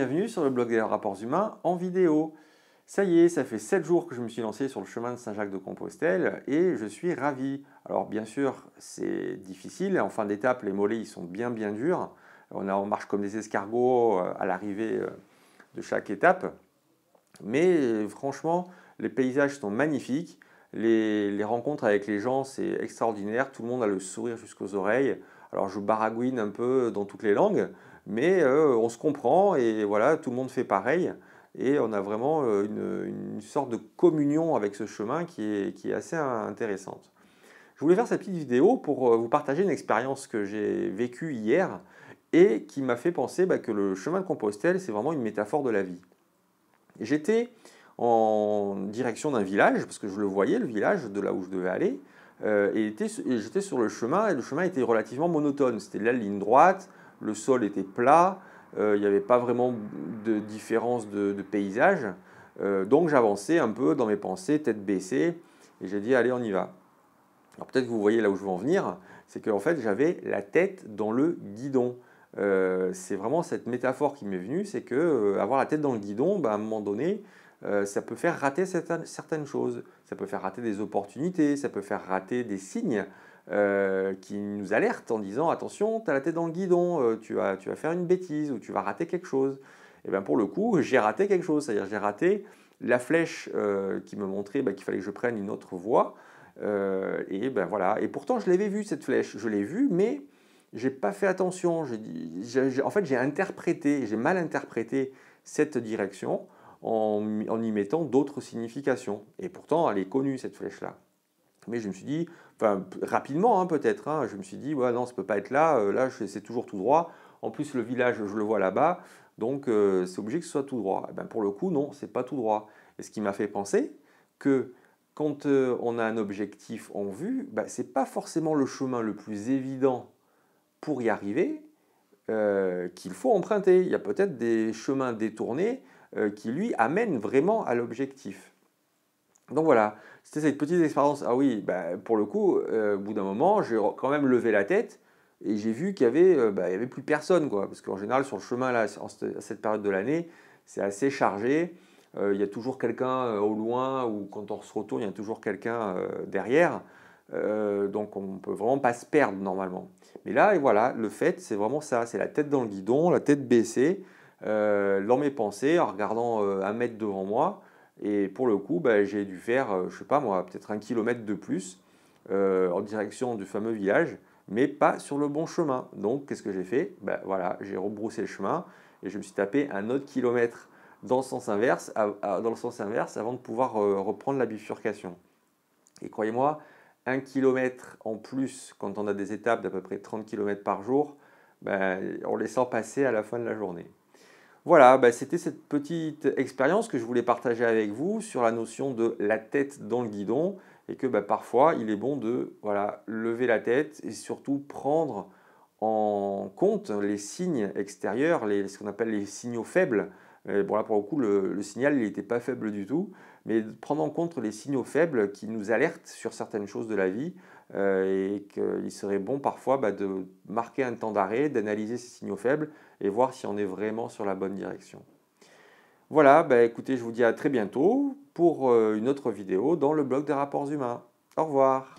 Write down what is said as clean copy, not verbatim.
bienvenue sur le blog des rapports humains en vidéo. Ça y est, ça fait 7 jours que je me suis lancé sur le chemin de Saint-Jacques-de-Compostelle et je suis ravi. Alors bien sûr, c'est difficile. En fin d'étape, les mollets ils sont bien durs. On marche comme des escargots à l'arrivée de chaque étape. Mais franchement, les paysages sont magnifiques. Les rencontres avec les gens, c'est extraordinaire. Tout le monde a le sourire jusqu'aux oreilles. Alors je baragouine un peu dans toutes les langues, mais on se comprend et voilà, tout le monde fait pareil. Et on a vraiment une sorte de communion avec ce chemin qui est assez intéressante. Je voulais faire cette petite vidéo pour vous partager une expérience que j'ai vécue hier et qui m'a fait penser que le chemin de Compostelle, c'est vraiment une métaphore de la vie. J'étais en direction d'un village, parce que je le voyais, le village de là où je devais aller, et j'étais sur le chemin, et le chemin était relativement monotone. C'était de la ligne droite, le sol était plat, il n'y avait pas vraiment de différence de paysage. Donc j'avançais un peu dans mes pensées, tête baissée, et j'ai dit allez on y va. Alors peut-être que vous voyez là où je veux en venir, c'est qu'en fait j'avais la tête dans le guidon. C'est vraiment cette métaphore qui m'est venue, c'est que avoir la tête dans le guidon, à un moment donné, ça peut faire rater certaines choses. Ça peut faire rater des opportunités, ça peut faire rater des signes qui nous alertent en disant attention, tu as la tête dans le guidon, tu vas faire une bêtise ou tu vas rater quelque chose. Et bien pour le coup, j'ai raté quelque chose, c'est-à-dire j'ai raté la flèche qui me montrait qu'il fallait que je prenne une autre voie. Et ben voilà. Et pourtant, je l'avais vue cette flèche, je l'ai vue, mais j'ai pas fait attention. En fait, j'ai mal interprété cette direction en y mettant d'autres significations. Et pourtant, elle est connue cette flèche-là. Mais je me suis dit, enfin rapidement peut-être, je me suis dit, ouais, non, ça peut pas être là. Là, c'est toujours tout droit. En plus, le village, je le vois là-bas, donc c'est obligé que ce soit tout droit. Et ben, pour le coup, non, c'est pas tout droit. Et ce qui m'a fait penser que quand on a un objectif en vue, c'est pas forcément le chemin le plus évident pour y arriver qu'il faut emprunter. Il y a peut-être des chemins détournés qui, lui, amènent vraiment à l'objectif. Donc voilà, c'était cette petite expérience. Ah oui, pour le coup, au bout d'un moment, j'ai quand même levé la tête et j'ai vu qu'il y avait plus personne, quoi. Parce qu'en général, sur le chemin, là, à cette période de l'année, c'est assez chargé. Il y a toujours quelqu'un au loin ou quand on se retourne, il y a toujours quelqu'un derrière. Donc on ne peut vraiment pas se perdre normalement. Mais là, et voilà, le fait, c'est vraiment ça. C'est la tête dans le guidon, la tête baissée, dans mes pensées, en regardant un mètre devant moi. Et pour le coup, j'ai dû faire, je sais pas moi, peut-être 1 kilomètre de plus en direction du fameux village, mais pas sur le bon chemin. Donc, qu'est-ce que j'ai fait? Voilà, j'ai rebroussé le chemin et je me suis tapé un autre kilomètre dans le sens inverse, avant de pouvoir reprendre la bifurcation. Et croyez-moi, 1 kilomètre en plus quand on a des étapes d'à peu près 30 km par jour, on les sent passer à la fin de la journée. Voilà, c'était cette petite expérience que je voulais partager avec vous sur la notion de la tête dans le guidon et que parfois il est bon de lever la tête et surtout prendre en compte les signes extérieurs, ce qu'on appelle les signaux faibles. Bon là pour le coup le signal il n'était pas faible du tout, mais prendre en compte les signaux faibles qui nous alertent sur certaines choses de la vie et qu'il serait bon parfois de marquer un temps d'arrêt, d'analyser ces signaux faibles et voir si on est vraiment sur la bonne direction. Voilà, écoutez, je vous dis à très bientôt pour une autre vidéo dans le blog des rapports humains. Au revoir.